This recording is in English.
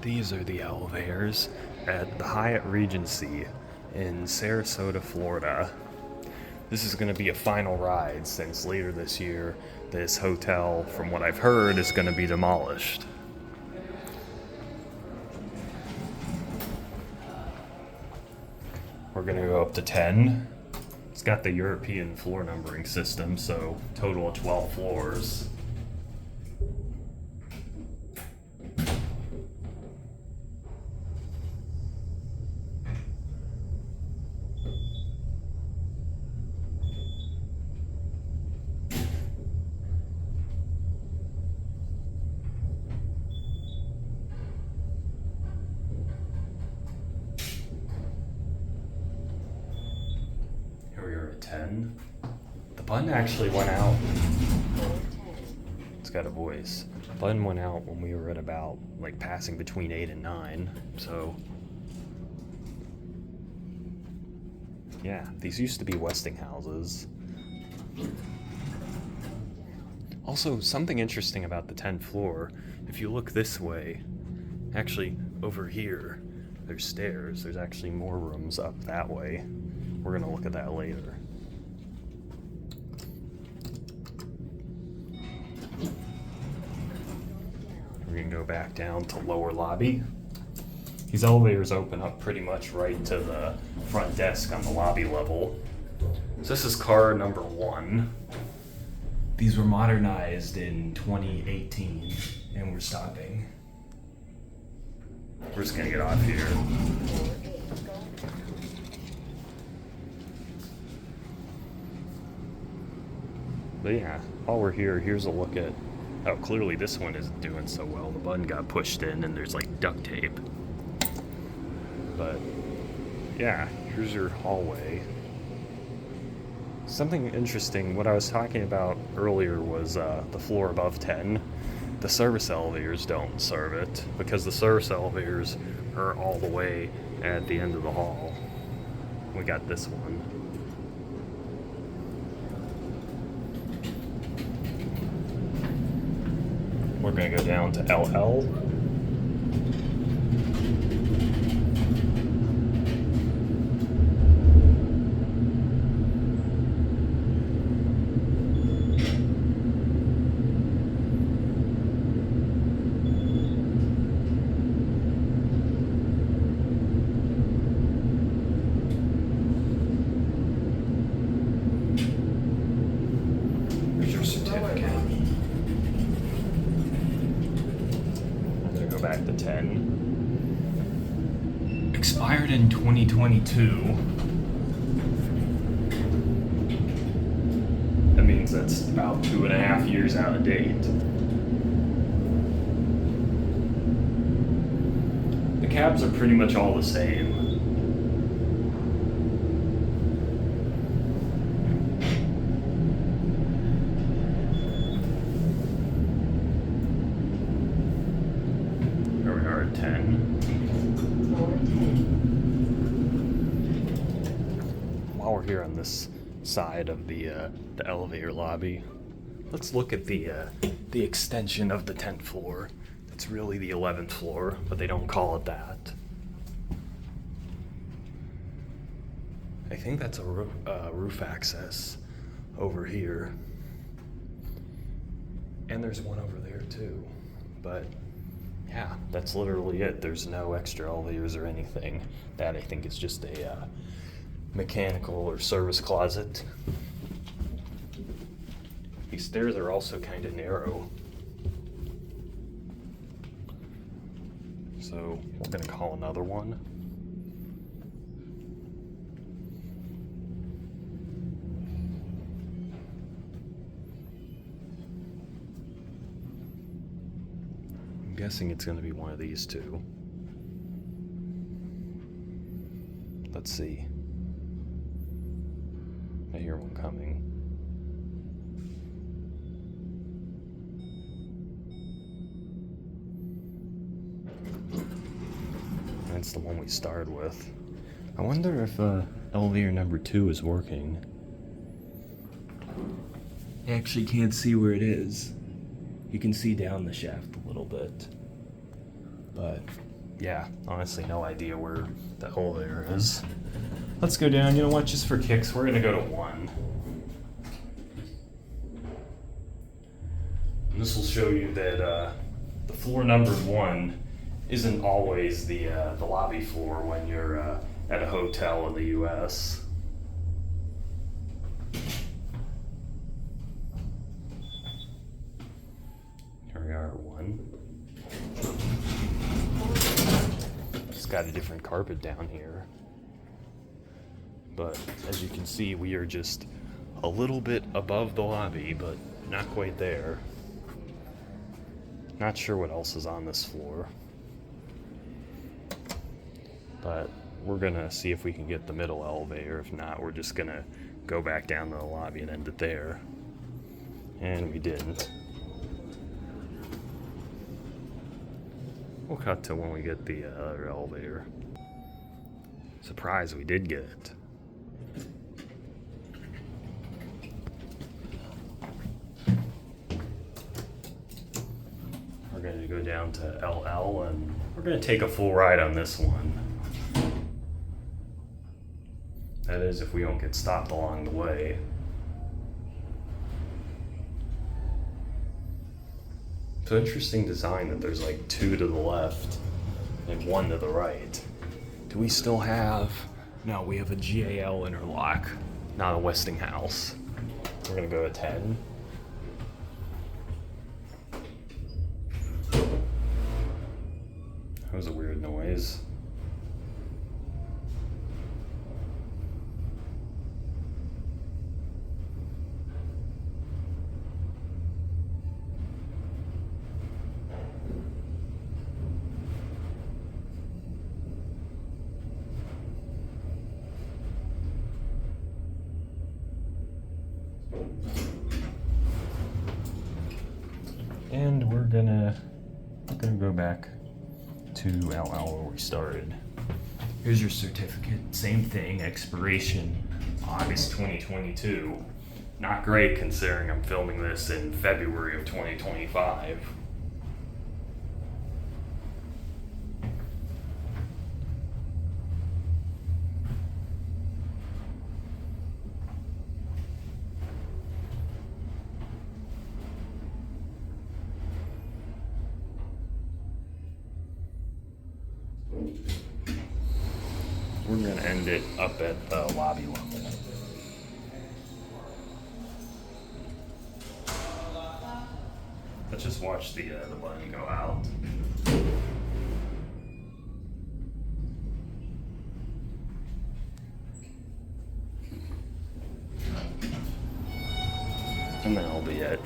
These are the elevators at the Hyatt Regency in Sarasota, Florida. This is going to be a final ride since later this year this hotel, from what I've heard, is going to be demolished. We're going to go up to 10. It's got the European floor numbering system, so total of 12 floors. Here we are at 10. The button actually went out. It's got a voice. The button went out when we were at about, passing between 8 and 9. So, yeah, these used to be Westinghouses. Also, something interesting about the 10th floor, if you look this way, actually, over here, there's stairs. There's actually more rooms up that way. We're gonna look at that later. We're gonna go back down to lower lobby. These elevators open up pretty much right to the front desk on the lobby level. So this is car number 1. These were modernized in 2018, and we're stopping. We're just gonna get off here. But yeah, while we're here, here's a look at how clearly this one isn't doing so well. The button got pushed in and there's duct tape. But yeah, here's your hallway. Something interesting, what I was talking about earlier was the floor above 10. The service elevators don't serve it because the service elevators are all the way at the end of the hall. We got this one. We're going to go down to LL. Here's your certificate. Back to 10. Expired in 2022. That means that's about 2.5 years out of date. The cabs are pretty much all the same. Here we are at 10. While we're here on this side of the elevator lobby, let's look at the extension of the 10th floor. It's really the 11th floor, but they don't call it that. I think that's a roof access over here. And there's one over there too, but yeah, that's literally it. There's no extra elevators or anything. That, I think, is just a mechanical or service closet. These stairs are also kind of narrow. So we're going to call another one. I'm guessing it's going to be one of these two. Let's see. I hear one coming. That's the one we started with. I wonder if elevator number 2 is working. I actually can't see where it is. You can see down the shaft a little bit, but yeah, honestly, no idea where the elevator is. Let's go down. You know what? Just for kicks, we're gonna go to 1. And this will show you that the floor numbered 1 isn't always the lobby floor when you're at a hotel in the U.S. Here we are at 1. It's got a different carpet down here. But as you can see, we are just a little bit above the lobby, but not quite there. Not sure what else is on this floor. But we're gonna see if we can get the middle elevator. If not, we're just gonna go back down to the lobby and end it there. And we didn't. We'll cut to when we get the other elevator. Surprised we did get it. We're going to go down to LL and we're going to take a full ride on this one. That is, if we don't get stopped along the way. It's an interesting design that there's like 2 to the left and 1 to the right. Do we still have... No, we have a GAL interlock, not a Westinghouse. We're gonna go to 10. That was a weird noise. And we're gonna go back to LL where we started. Here's your certificate. Same thing, expiration August 2022. Not great considering I'm filming this in February of 2025. We're going to end it up at the lobby level. Let's just watch the button go out. And then that'll be it.